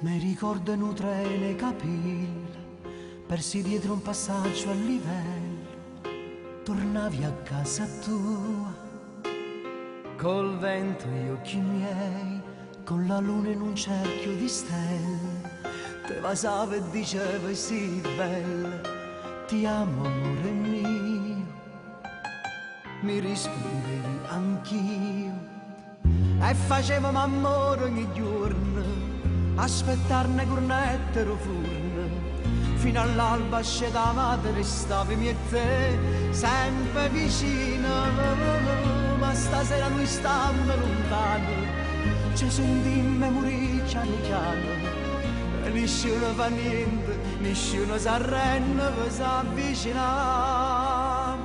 Mi ricordo in un treno capil, persi dietro un passaggio a livello, tornavi a casa tua, col vento e gli occhi miei, con la luna in un cerchio di stelle, te vasava e diceva sì bella, ti amo amore mio, mi rispondevi anch'io, e facevamo amore ogni giorno, aspettarne cornettero furno, fino all'alba scendavate, restavi e te, sempre vicino, ma stasera noi stiamo lontano, ci sentimmo morire piano piano, e nessuno fa niente, nessuno si arrende per s'avvicinare,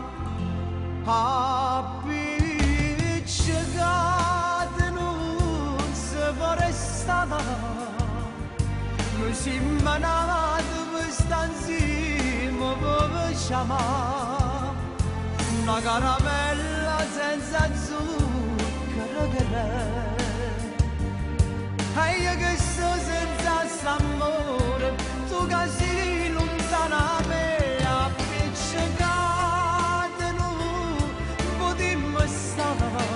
appiccicate non si può restare. Noi siamo nati per stare insieme, per chiamare una caramella senza zucchero che è. E io che sto senza s'amore, tu che sei lontana a me, appiccicate noi, potremmo stare,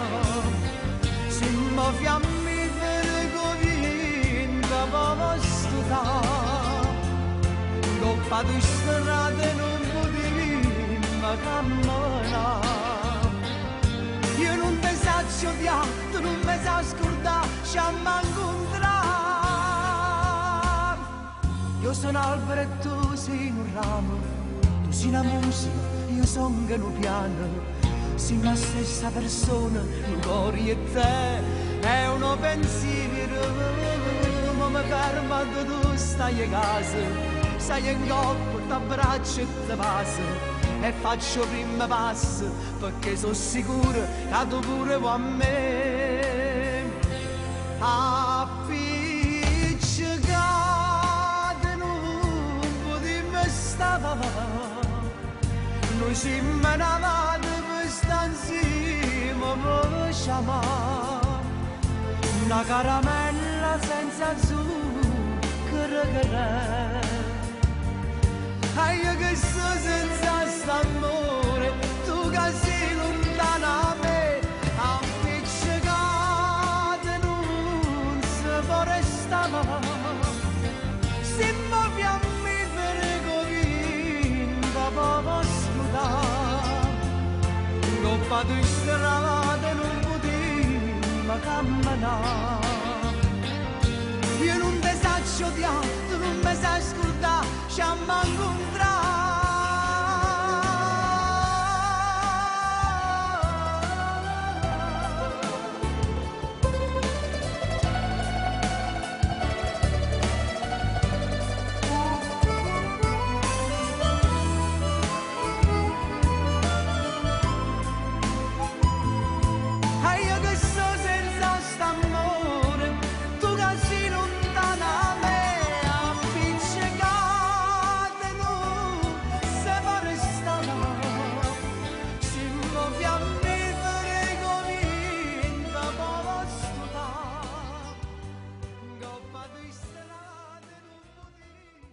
siamo fiammiferi vinta, coppa di strade non potremmo camminare, io non ti saggio odiare, tu non mi sai scordare, ci amo incontrare, io sono albero e tu sei un ramo, tu sei una musica, io sono un piano, siamo la stessa persona, un cuore e te, è uno pensiero, ma mi ferma che tu stai a casa, stai in coppa, t'abbraccio e ti passo, e faccio prima passo, perché sono sicuro che tu pure vuoi a me. Appiccicate non potremmo stare, noi siamo nati per stare insieme, per chiamare una caramella senza zucchero che è. E io che sto senza st'amore, tu che sei lontana a me, appiccicate non si può restare, siamo fiammiferi che vinta per scudare, coppa di strade non potremmo camminare, io non ti saggio odiare,